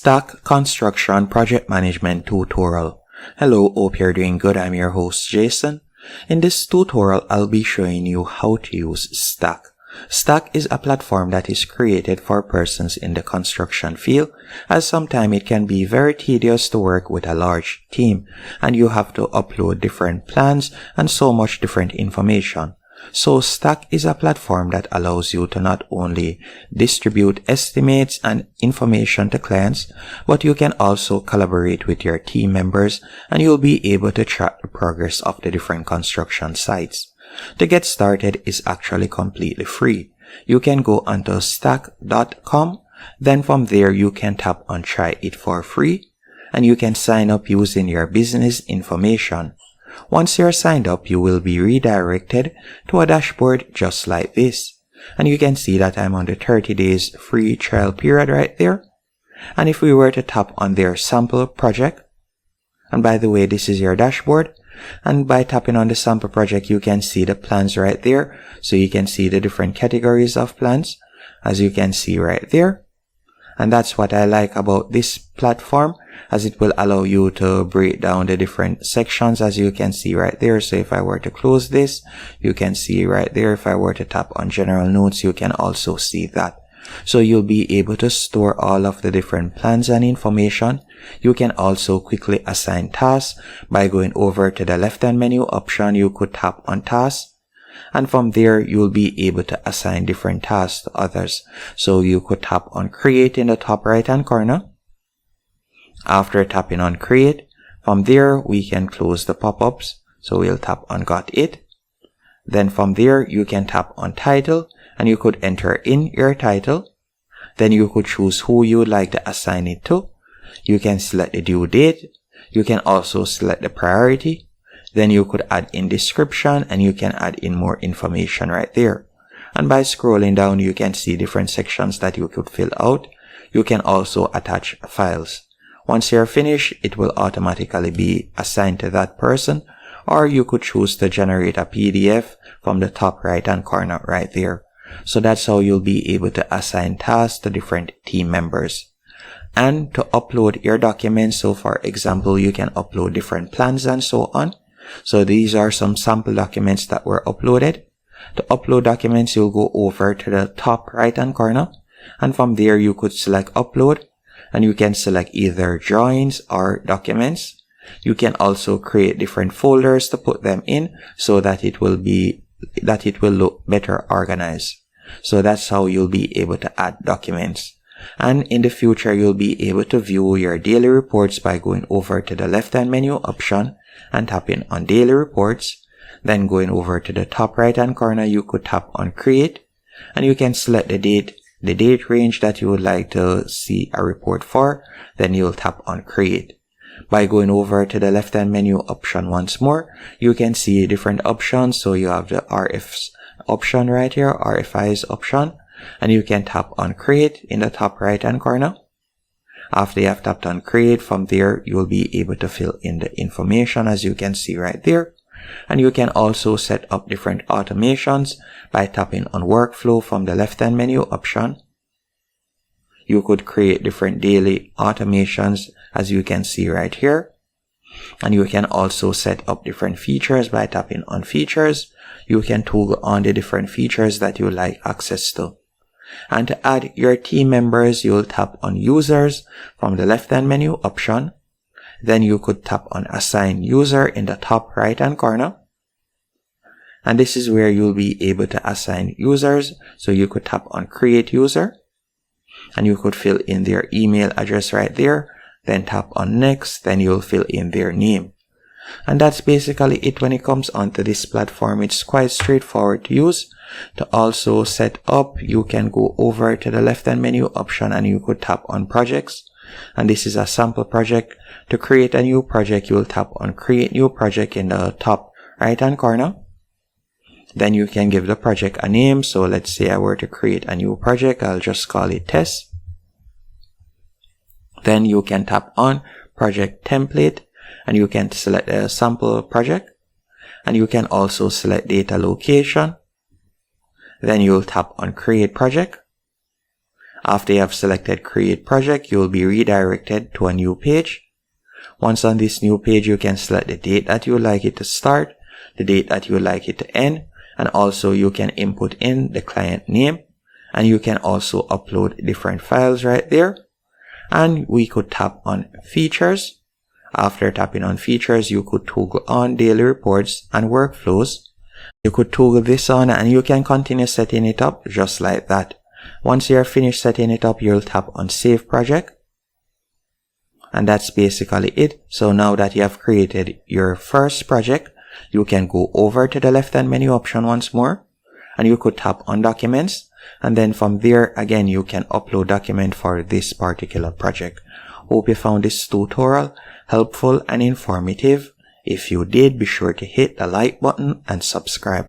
Stack Construction Project Management Tutorial. Hello, hope you're doing good. I'm your host Jason. In this tutorial, I'll be showing you how to use Stack. Stack is a platform that is created for persons in the construction field, as sometimes it can be very tedious to work with a large team and you have to upload different plans and so much different information. So Stack is a platform that allows you to not only distribute estimates and information to clients, but you can also collaborate with your team members and you'll be able to track the progress of the different construction sites. To get started is actually completely free. You can go onto stack.com, then from there you can tap on try it for free and you can sign up using your business information. Once you're signed up, you will be redirected to a dashboard just like this. And you can see that I'm on the 30 days free trial period right there. And if we were to tap on their sample project, and by the way, this is your dashboard. And by tapping on the sample project, you can see the plans right there. So you can see the different categories of plans, as you can see right there. And that's what I like about this platform, as it will allow you to break down the different sections, as you can see right there. So if I were to close this, you can see right there. If I were to tap on general notes, you can also see that. So you'll be able to store all of the different plans and information. You can also quickly assign tasks by going over to the left-hand menu option. You could tap on tasks. And from there, you'll be able to assign different tasks to others. So you could tap on create in the top right hand corner. After tapping on create, from there, we can close the pop-ups. So we'll tap on got it. Then from there, you can tap on title and you could enter in your title. Then you could choose who you would like to assign it to. You can select the due date. You can also select the priority. Then you could add in description and you can add in more information right there. And by scrolling down, you can see different sections that you could fill out. You can also attach files. Once you're finished, it will automatically be assigned to that person, or you could choose to generate a PDF from the top right hand corner right there. So that's how you'll be able to assign tasks to different team members. And to upload your documents, so for example, you can upload different plans and so on. So these are some sample documents that were uploaded. To upload documents, you'll go over to the top right hand corner. And from there, you could select upload. And you can select either drawings or documents. You can also create different folders to put them in so that it will look better organized. So that's how you'll be able to add documents. And in the future, you'll be able to view your daily reports by going over to the left-hand menu option and tapping on daily reports. Then going over to the top right-hand corner, you could tap on create and you can select the date range that you would like to see a report for. Then you'll tap on create. By going over to the left-hand menu option once more, you can see different options. So you have the RFs option right here, RFIs option, and you can tap on create in the top right-hand corner. After you have tapped on create, from there, you will be able to fill in the information, as you can see right there. And you can also set up different automations by tapping on workflow from the left-hand menu option. You could create different daily automations, as you can see right here. And you can also set up different features by tapping on features. You can toggle on the different features that you like access to. And to add your team members, you'll tap on users from the left-hand menu option. Then you could tap on assign user in the top right-hand corner. And this is where you'll be able to assign users. So you could tap on create user and you could fill in their email address right there. Then tap on next, then you'll fill in their name. And that's basically it when it comes onto this platform. It's quite straightforward to use. To also set up, you can go over to the left-hand menu option and you could tap on projects. And this is a sample project. To create a new project, you will tap on create new project in the top right-hand corner. Then you can give the project a name. So let's say I were to create a new project, I'll just call it test. Then you can tap on project template and you can select a sample project and you can also select data location. Then you'll tap on create project After you have selected create project, you will be redirected to a new page. Once on this new page, you can select the date that you would like it to start, the date that you would like it to end, and also you can input in the client name, and you can also upload different files right there. And we could tap on features. After tapping on features, you could toggle on daily reports and workflows. You could toggle this on and you can continue setting it up just like that. Once you are finished setting it up, you'll tap on save project. And that's basically it. So now that you have created your first project, you can go over to the left hand menu option once more, and you could tap on documents, and then from there again you can upload document for this particular project. Hope you found this tutorial helpful and informative. If you did, be sure to hit the like button and subscribe.